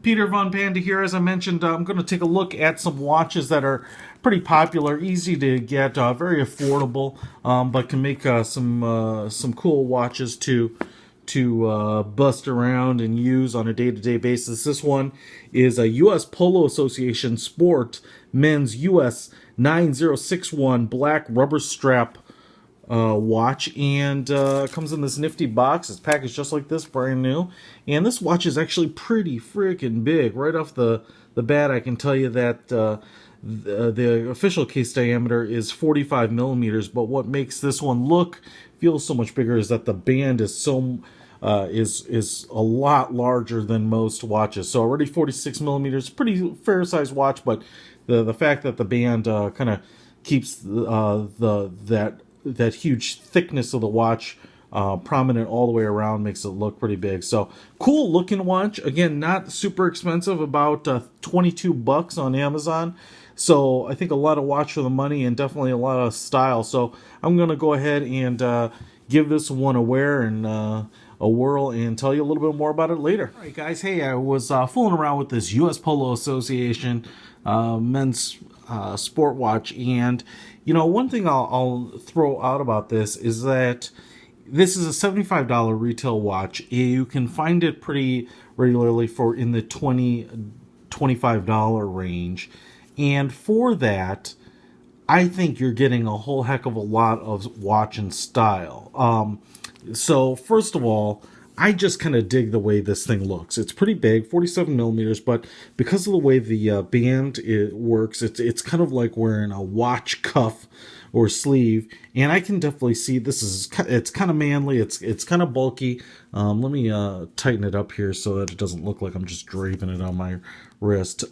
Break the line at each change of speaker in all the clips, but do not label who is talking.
Peter Von Panda here. As I mentioned, I'm going to take a look at some watches that are pretty popular, easy to get, very affordable, but can make some cool watches to bust around and use on a day-to-day basis. This one is a US Polo Association Sport Men's US9061 black rubber strap watch, and comes in this nifty box. It's packaged just like this, brand new. And this watch is actually pretty freaking big. Right off the bat, I can tell you that the official case diameter is 45 millimeters, but what makes this one feel so much bigger is that the band is is a lot larger than most watches. So already 46 millimeters, pretty fair sized watch, but the fact that the band kind of keeps that huge thickness of the watch prominent all the way around makes it look pretty big. So cool looking watch. Again, not super expensive, about $22 on Amazon. So I think a lot of watch for the money and definitely a lot of style. So I'm going to go ahead and give this one a wear and a whirl and tell you a little bit more about it later. All right, guys. Hey, I was fooling around with this US Polo Association men's sport watch, and one thing I'll throw out about this is that this is a $75 retail watch. You can find it pretty regularly for in the $25 range, and for that, I think you're getting a whole heck of a lot of watch and style. So first of all, I just kind of dig the way this thing looks. It's pretty big, 47 millimeters, but because of the way the band works, it's kind of like wearing a watch cuff or sleeve, and I can definitely see it's kind of manly. It's kind of bulky. Let me tighten it up here so that it doesn't look like I'm just draping it on my wrist.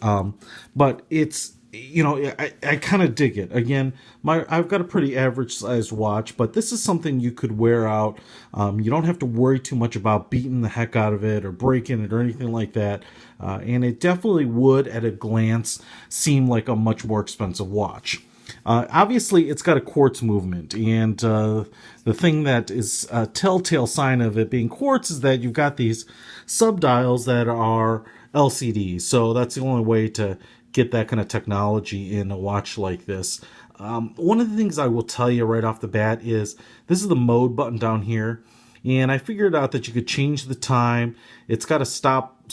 But it's I kind of dig it. Again, I've got a pretty average sized watch, but this is something you could wear out. You don't have to worry too much about beating the heck out of it or breaking it or anything like that. And it definitely would, at a glance, seem like a much more expensive watch. Obviously, it's got a quartz movement, and the thing that is a telltale sign of it being quartz is that you've got these subdials that are LCD. So that's the only way to get that kind of technology in a watch like this. One of the things I will tell you right off the bat is this is the mode button down here, and I figured out that you could change the time. It's got a stop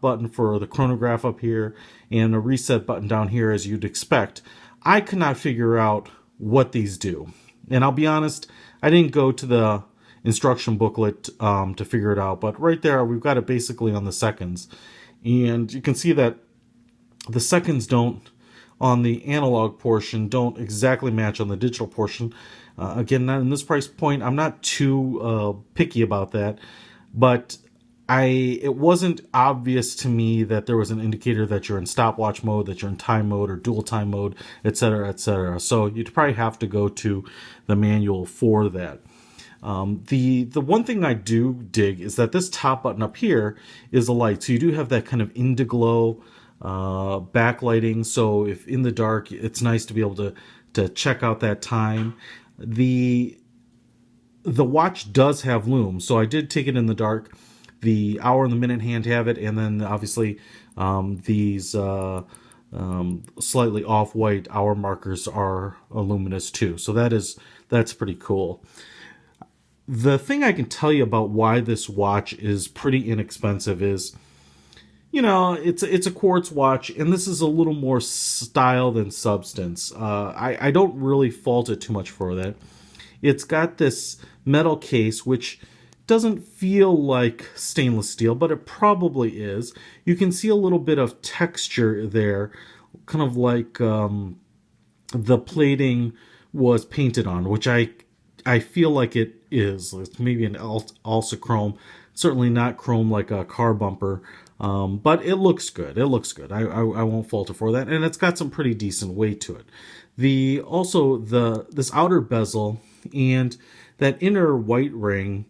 button for the chronograph up here and a reset button down here, as you'd expect. I could not figure out what these do, and I'll be honest, I didn't go to the instruction booklet to figure it out, but right there we've got it basically on the seconds, and you can see that the seconds on the analog portion don't exactly match on the digital portion. Again, not in this price point, I'm not too picky about that, but it wasn't obvious to me that there was an indicator that you're in stopwatch mode, that you're in time mode or dual time mode, etc., etc. So you'd probably have to go to the manual for that. The one thing I do dig is that this top button up here is a light, so you do have that kind of indiglow backlighting, so if in the dark, it's nice to be able to check out that time. The watch does have lume, so I did take it in the dark. The hour and the minute hand have it, and then obviously these slightly off-white hour markers are luminous too, so that's pretty cool. The thing I can tell you about why this watch is pretty inexpensive is, it's a quartz watch, and this is a little more style than substance. I don't really fault it too much for that. It's got this metal case, which doesn't feel like stainless steel, but it probably is. You can see a little bit of texture there, kind of like the plating was painted on, which I feel like it is. It's maybe an also chrome, certainly not chrome like a car bumper. But it looks good. It looks good. I won't fault it for that, and it's got some pretty decent weight to it. This outer bezel and that inner white ring,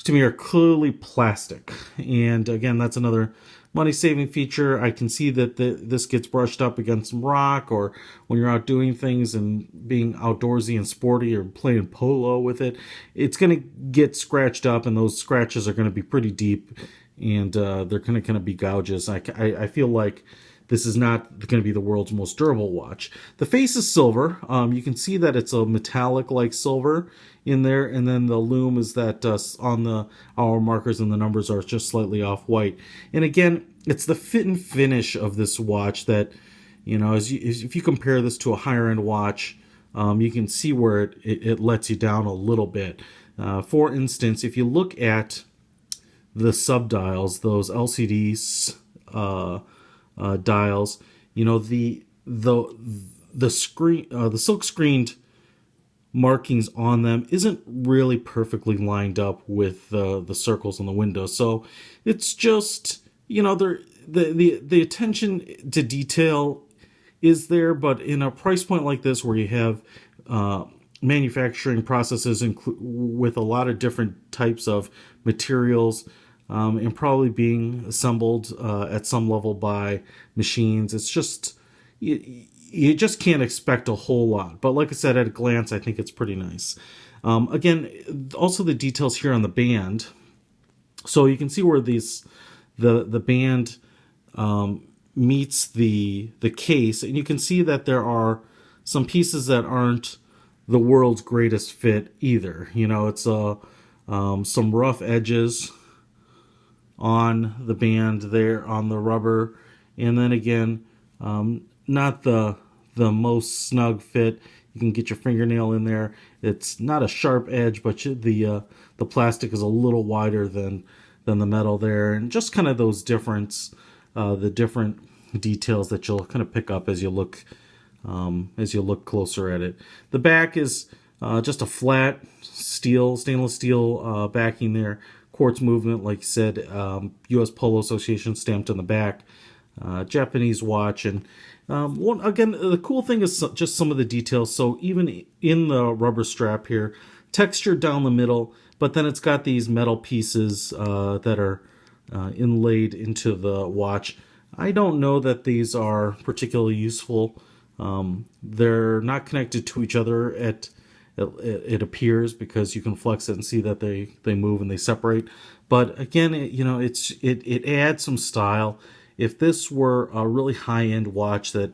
to me, are clearly plastic. And again, that's another money-saving feature. I can see that this gets brushed up against some rock, or when you're out doing things and being outdoorsy and sporty or playing polo with it, it's going to get scratched up, and those scratches are going to be pretty deep and they're going to kind of be gouges. I feel like this is not going to be the world's most durable watch. The face is silver. You can see that it's a metallic-like silver in there, and then the lume is that on the hour markers, and the numbers are just slightly off-white. And again, it's the fit and finish of this watch that, if you compare this to a higher-end watch, you can see where it lets you down a little bit. For instance, if you look at the subdials, those LCDs dials, the screen, the silk screened markings on them isn't really perfectly lined up with the circles on the window. So it's just, the attention to detail is there, but in a price point like this where you have manufacturing processes with a lot of different types of materials, and probably being assembled at some level by machines, it's just, you just can't expect a whole lot. But like I said, at a glance, I think it's pretty nice. Again, also the details here on the band. So you can see where the band meets the case, and you can see that there are some pieces that aren't the world's greatest fit either. It's some rough edges on the band there on the rubber, and then again, not the most snug fit. You can get your fingernail in there. It's not a sharp edge, but the plastic is a little wider than the metal there, and just kind of those the different details that you'll kind of pick up as you look closer at it. The back is just a flat stainless steel backing there. Quartz movement, like you said, US Polo Association stamped on the back. Japanese watch, and again, the cool thing is just some of the details. So even in the rubber strap here, textured down the middle, but then it's got these metal pieces that are inlaid into the watch. I don't know that these are particularly useful. They're not connected to each other it appears, because you can flex it and see that they move and they separate. But again, it adds some style. If this were a really high-end watch that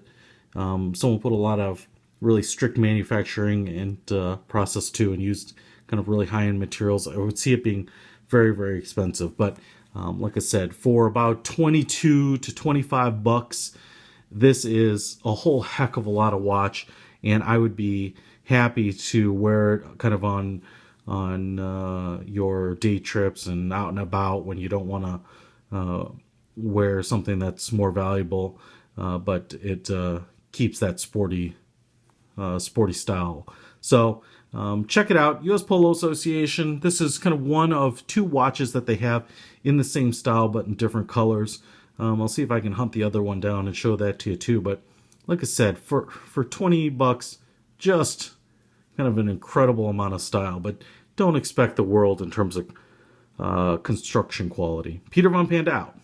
someone put a lot of really strict manufacturing and process to, and used kind of really high-end materials, I would see it being very, very expensive. But like I said, for about $22 to $25, this is a whole heck of a lot of watch, and I would be happy to wear it kind of on your day trips and out and about when you don't want to wear something that's more valuable, but it keeps that sporty style. So check it out, US Polo Association. This is kind of one of two watches that they have in the same style but in different colors. I'll see if I can hunt the other one down and show that to you too. But like I said, for $20, just kind of an incredible amount of style, but don't expect the world in terms of construction quality. Peter Von Panda out.